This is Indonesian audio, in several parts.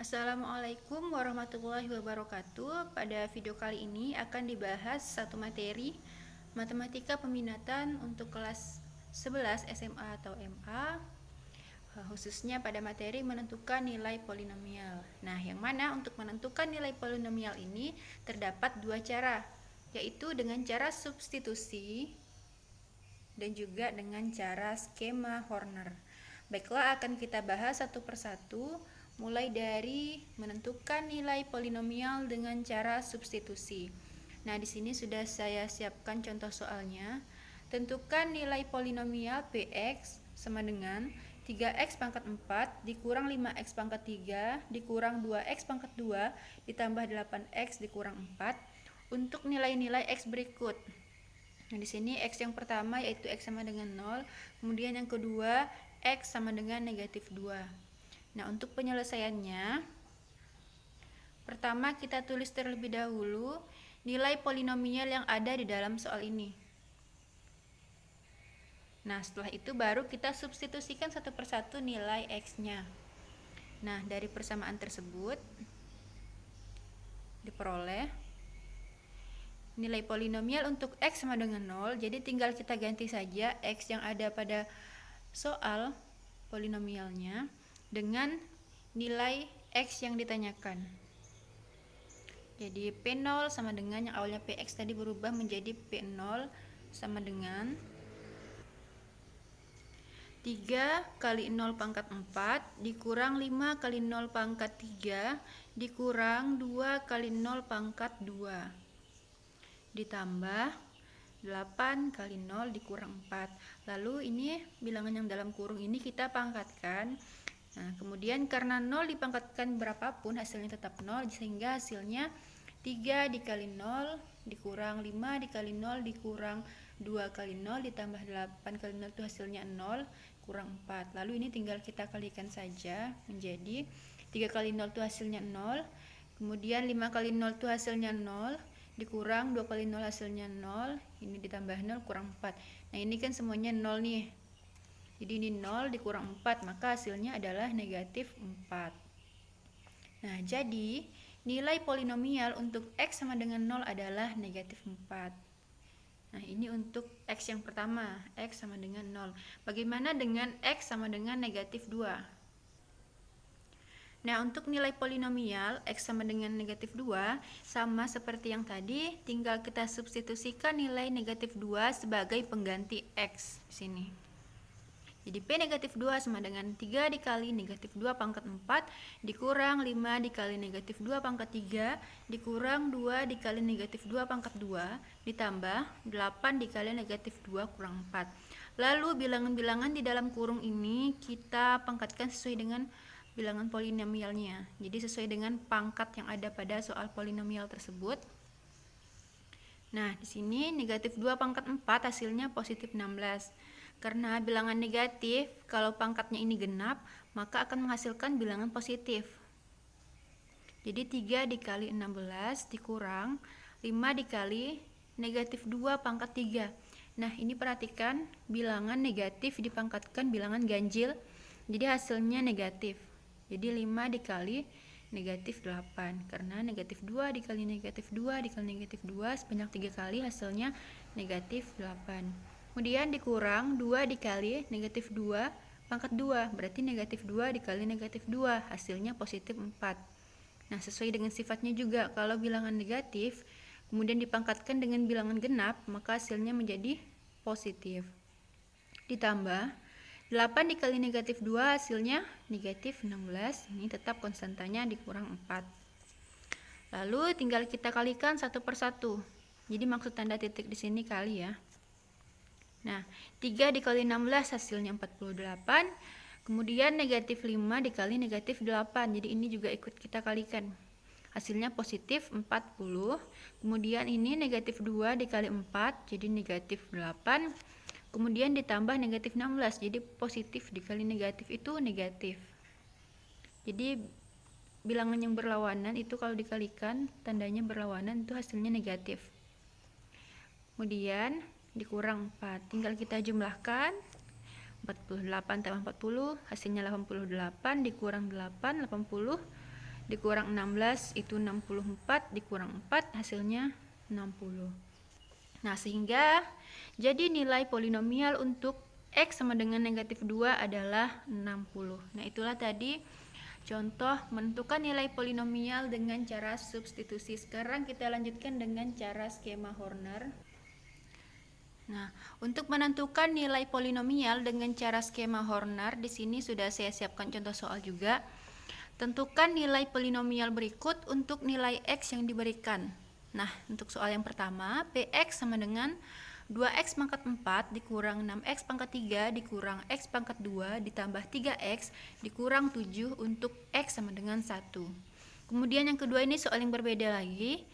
Assalamualaikum warahmatullahi wabarakatuh. Pada video kali ini akan dibahas satu materi matematika peminatan untuk kelas 11 SMA atau MA, khususnya pada materi menentukan nilai polinomial. Nah, yang mana untuk menentukan nilai polinomial ini terdapat dua cara, yaitu dengan cara substitusi dan juga dengan cara skema Horner. Baiklah, akan kita bahas satu persatu, mulai dari menentukan nilai polinomial dengan cara substitusi. Nah, di sini sudah saya siapkan contoh soalnya. Tentukan nilai polinomial Px sama dengan 3x pangkat 4 dikurang 5x pangkat 3 dikurang 2x pangkat 2 ditambah 8x dikurang 4 untuk nilai-nilai x berikut. Nah, di sini x yang pertama yaitu x sama dengan 0, kemudian yang kedua x sama dengan negatif 2. Nah, untuk penyelesaiannya, pertama kita tulis terlebih dahulu nilai polinomial yang ada di dalam soal ini. Nah, setelah itu baru kita substitusikan satu persatu nilai x-nya. Nah, dari persamaan tersebut diperoleh nilai polinomial untuk x sama dengan 0, jadi tinggal kita ganti saja x yang ada pada soal polinomialnya dengan nilai x yang ditanyakan. Jadi P0 sama dengan yang awalnya Px tadi berubah menjadi P0 sama dengan 3 kali 0 pangkat 4 dikurang 5 kali 0 pangkat 3 dikurang 2 kali 0 pangkat 2 ditambah 8 kali 0 dikurang 4. Lalu ini bilangan yang dalam kurung ini kita pangkatkan. Nah, kemudian karena 0 dipangkatkan berapapun hasilnya tetap 0, sehingga hasilnya 3 dikali 0 dikurang 5 dikali 0 dikurang 2 kali 0 ditambah 8 kali 0 itu hasilnya 0 kurang 4. Lalu ini tinggal kita kalikan saja menjadi 3 kali 0 itu hasilnya 0, kemudian 5 kali 0 itu hasilnya 0 dikurang 2 kali 0 hasilnya 0, ini ditambah 0 kurang 4. Nah, ini kan semuanya 0 nih. Jadi ini 0 dikurang 4, maka hasilnya adalah negatif 4. Nah, jadi nilai polinomial untuk x sama dengan 0 adalah negatif 4. Nah, ini untuk x yang pertama, x sama dengan 0. Bagaimana dengan x sama dengan negatif 2? Nah, untuk nilai polinomial x sama dengan negatif 2 sama seperti yang tadi, tinggal kita substitusikan nilai negatif 2 sebagai pengganti x di sini. Jadi P negatif 2 sama dengan 3 dikali negatif 2 pangkat 4 dikurang 5 dikali negatif 2 pangkat 3 dikurang 2 dikali negatif 2 pangkat 2 ditambah 8 dikali negatif 2 kurang 4. Lalu bilangan-bilangan di dalam kurung ini kita pangkatkan sesuai dengan bilangan polinomialnya. Jadi sesuai dengan pangkat yang ada pada soal polinomial tersebut. Nah, di sini negatif 2 pangkat 4 hasilnya positif 16. Karena bilangan negatif, kalau pangkatnya ini genap, maka akan menghasilkan bilangan positif. Jadi 3 dikali 16 dikurang 5 dikali negatif 2 pangkat 3. Nah, ini perhatikan, bilangan negatif dipangkatkan bilangan ganjil, jadi hasilnya negatif. Jadi 5 dikali negatif 8, karena negatif 2 dikali negatif 2 dikali negatif 2 sebanyak 3 kali hasilnya negatif 8. Kemudian dikurang 2 dikali negatif 2 pangkat 2, berarti negatif 2 dikali negatif 2 hasilnya positif 4. Nah, sesuai dengan sifatnya juga, kalau bilangan negatif kemudian dipangkatkan dengan bilangan genap, maka hasilnya menjadi positif. Ditambah 8 dikali negatif 2 hasilnya negatif 16, ini tetap konstantanya dikurang 4. Lalu tinggal kita kalikan satu persatu. Jadi maksud tanda titik di sini kali ya. Nah, 3 dikali 16 hasilnya 48, kemudian negatif 5 dikali negatif 8, jadi ini juga ikut kita kalikan. Hasilnya positif 40, kemudian ini negatif 2 dikali 4, jadi negatif 8, kemudian ditambah negatif 16, jadi positif dikali negatif itu negatif. Jadi bilangan yang berlawanan itu kalau dikalikan, tandanya berlawanan, itu hasilnya negatif. Kemudian dikurang 4, tinggal kita jumlahkan. 48 tambah 40 hasilnya 88 dikurang 8, 80 dikurang 16 itu 64, dikurang 4 hasilnya 60. Nah, sehingga jadi nilai polinomial untuk X sama dengan negatif 2 adalah 60. Nah, itulah tadi contoh menentukan nilai polinomial dengan cara substitusi. Sekarang kita lanjutkan dengan cara skema Horner. Nah, untuk menentukan nilai polinomial dengan cara skema Horner, di sini sudah saya siapkan contoh soal juga. Tentukan nilai polinomial berikut untuk nilai X yang diberikan. Nah, untuk soal yang pertama, Px sama dengan 2x pangkat 4 dikurang 6x pangkat 3 dikurang x pangkat 2 ditambah 3x dikurang 7 untuk x sama dengan 1. Kemudian yang kedua ini soal yang berbeda lagi.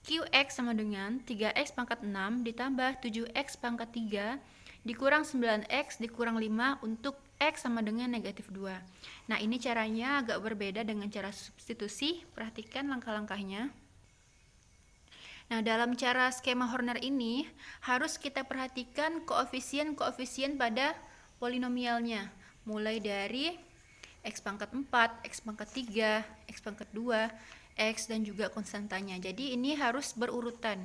Qx sama dengan 3x pangkat 6 ditambah 7x pangkat 3 dikurang 9x dikurang 5 untuk x sama dengan negatif 2. Nah, ini caranya agak berbeda dengan cara substitusi. Perhatikan langkah-langkahnya. Nah, dalam cara skema Horner ini harus kita perhatikan koefisien-koefisien pada polinomialnya. Mulai dari x pangkat 4, x pangkat 3, x pangkat 2, x dan juga konstantanya. Jadi ini harus berurutan.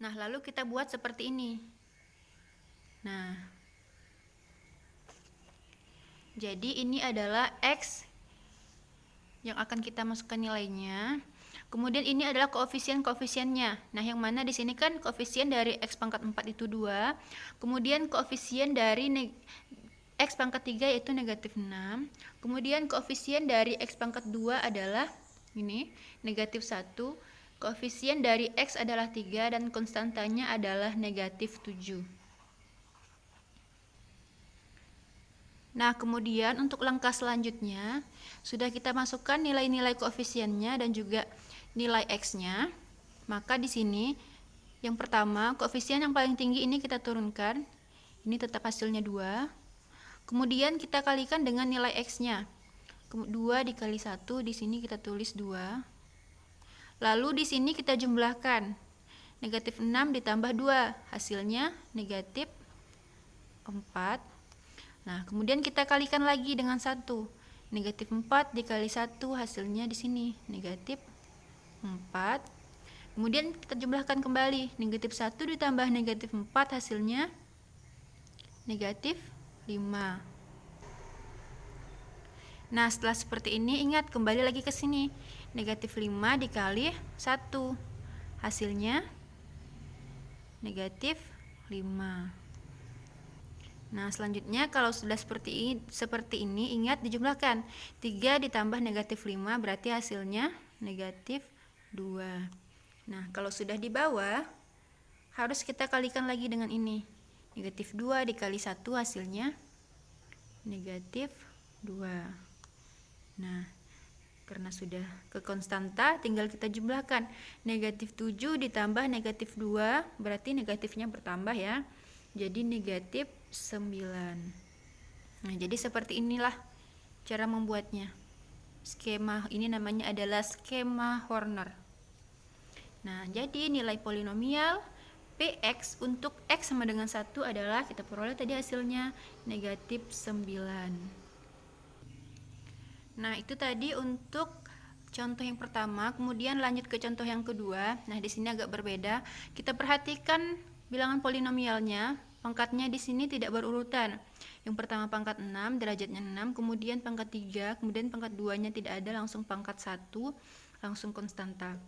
Nah, lalu kita buat seperti ini. Nah, jadi ini adalah x yang akan kita masukkan nilainya. Kemudian ini adalah koefisien-koefisiennya. Nah, yang mana di sini kan koefisien dari x pangkat 4 itu 2. Kemudian koefisien dari x pangkat 3 yaitu negatif 6. Kemudian koefisien dari x pangkat 2 adalah ini, negatif 1. Koefisien dari x adalah 3 dan konstantanya adalah negatif 7. Nah, kemudian untuk langkah selanjutnya, sudah kita masukkan nilai-nilai koefisiennya dan juga nilai x-nya. Maka di sini yang pertama, koefisien yang paling tinggi ini kita turunkan. Ini tetap hasilnya 2. Kemudian kita kalikan dengan nilai x-nya. 2 dikali 1, di sini kita tulis 2. Lalu di sini kita jumlahkan. Negatif 6 ditambah 2, hasilnya negatif 4. Nah, kemudian kita kalikan lagi dengan 1. Negatif 4 dikali 1, hasilnya di sini negatif 4. Kemudian kita jumlahkan kembali. Negatif 1 ditambah negatif 4 hasilnya negatif 5. Nah, setelah seperti ini ingat kembali lagi ke sini. Negatif 5 dikali 1 hasilnya negatif 5. Nah, selanjutnya kalau sudah seperti ini ingat dijumlahkan. 3 ditambah negatif 5 berarti hasilnya negatif 2. Nah, kalau sudah di bawah harus kita kalikan lagi dengan ini. Negatif 2 dikali 1 hasilnya negatif 2. Nah, karena sudah ke konstanta tinggal kita jumlahkan. Negatif 7 ditambah negatif 2 berarti negatifnya bertambah ya. Jadi negatif 9. Nah, jadi seperti inilah cara membuatnya. Skema ini namanya adalah skema Horner. Nah, jadi nilai polinomial Px untuk x sama dengan 1 adalah kita peroleh tadi hasilnya negatif 9. Nah, itu tadi untuk contoh yang pertama. Kemudian lanjut ke contoh yang kedua. Nah, di sini agak berbeda. Kita perhatikan bilangan polinomialnya. Pangkatnya di sini tidak berurutan. Yang pertama pangkat 6, derajatnya 6, kemudian pangkat 3, kemudian pangkat 2-nya tidak ada, langsung pangkat 1, langsung konstanta.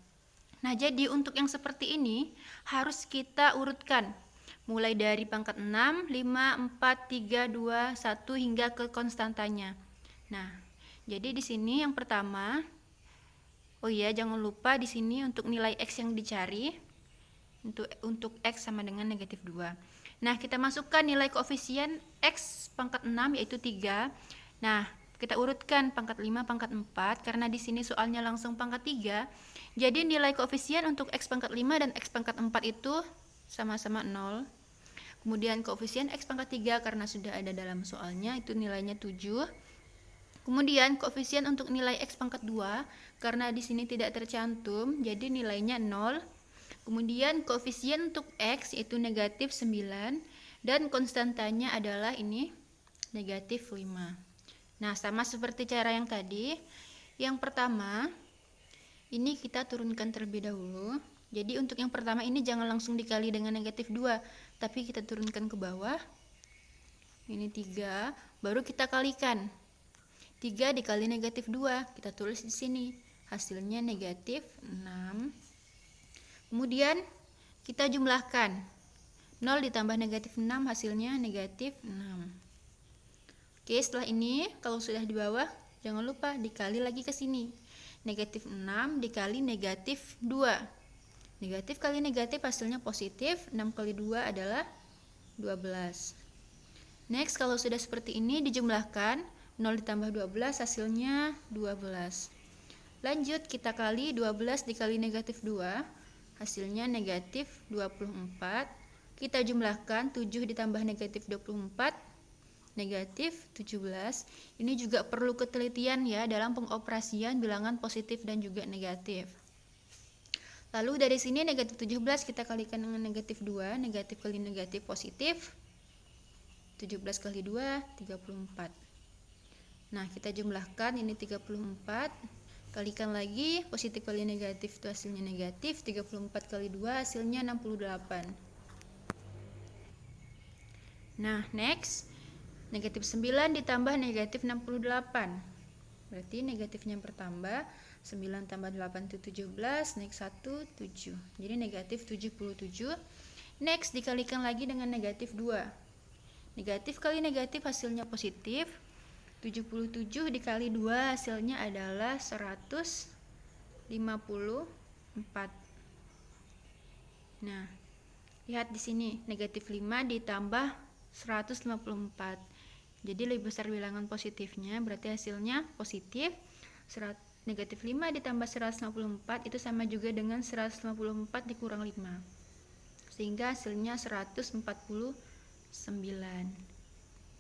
Nah, jadi untuk yang seperti ini harus kita urutkan. Mulai dari pangkat 6, 5, 4, 3, 2, 1 hingga ke konstantanya. Nah, jadi di sini yang pertama, oh iya jangan lupa di sini untuk nilai x yang dicari untuk x sama dengan negatif 2. Nah, kita masukkan nilai koefisien x pangkat 6 yaitu 3. Nah, kita urutkan pangkat 5, pangkat 4 karena di sini soalnya langsung pangkat 3. Jadi nilai koefisien untuk x pangkat 5 dan x pangkat 4 itu sama-sama 0. Kemudian koefisien x pangkat 3 karena sudah ada dalam soalnya itu nilainya 7. Kemudian koefisien untuk nilai x pangkat 2 karena di sini tidak tercantum jadi nilainya 0. Kemudian koefisien untuk x yaitu negatif 9 dan konstantanya adalah ini negatif 5. Nah, sama seperti cara yang tadi. Yang pertama, ini kita turunkan terlebih dahulu. Jadi untuk yang pertama ini jangan langsung dikali dengan negatif 2, tapi kita turunkan ke bawah. Ini 3, baru kita kalikan. 3 dikali negatif 2, kita tulis di sini. Hasilnya negatif 6. Kemudian kita jumlahkan. 0 ditambah negatif 6 hasilnya negatif 6. Oke, setelah ini kalau sudah di bawah, jangan lupa dikali lagi ke sini. Negatif 6 dikali negatif 2. Negatif kali negatif hasilnya positif. 6 kali 2 adalah 12. Next, kalau sudah seperti ini dijumlahkan. 0 ditambah 12 hasilnya 12. Lanjut, kita kali 12 dikali negatif 2. Hasilnya negatif 24. Kita jumlahkan 7 ditambah negatif 24, negatif 17. Ini juga perlu ketelitian ya dalam pengoperasian bilangan positif dan juga negatif. Lalu dari sini negatif 17 kita kalikan dengan negatif 2, negatif kali negatif positif. 17 kali 2, 34. Nah, kita jumlahkan ini 34. Kalikan lagi, positif kali negatif itu hasilnya negatif, 34 kali 2 hasilnya 68. Nah, next, negatif 9 ditambah negatif 68. Berarti negatifnya bertambah, 9 tambah 8 itu 17, next 1, 7. Jadi negatif 77. Next, dikalikan lagi dengan negatif 2. Negatif kali negatif hasilnya positif. 77 dikali 2 hasilnya adalah 154. Nah, lihat di sini negatif 5 ditambah 154. Jadi lebih besar bilangan positifnya, berarti hasilnya positif. Negatif 5 ditambah 154 itu sama juga dengan 154 dikurang 5. Sehingga hasilnya 149.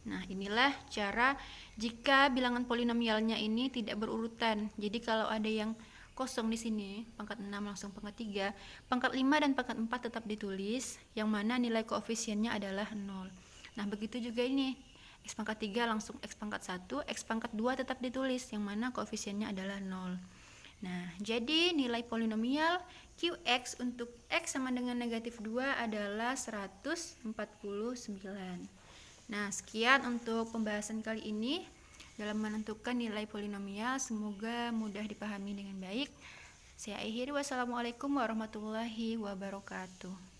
Nah, inilah cara jika bilangan polinomialnya ini tidak berurutan. Jadi kalau ada yang kosong di sini, pangkat 6 langsung pangkat 3, pangkat 5 dan pangkat 4 tetap ditulis, yang mana nilai koefisiennya adalah 0. Nah, begitu juga ini, X pangkat 3 langsung X pangkat 1, X pangkat 2 tetap ditulis, yang mana koefisiennya adalah 0. Nah, jadi nilai polinomial Qx untuk X sama dengan negatif 2 adalah 149. Nah, sekian untuk pembahasan kali ini dalam menentukan nilai polinomial. Semoga mudah dipahami dengan baik. Saya akhiri, wassalamualaikum warahmatullahi wabarakatuh.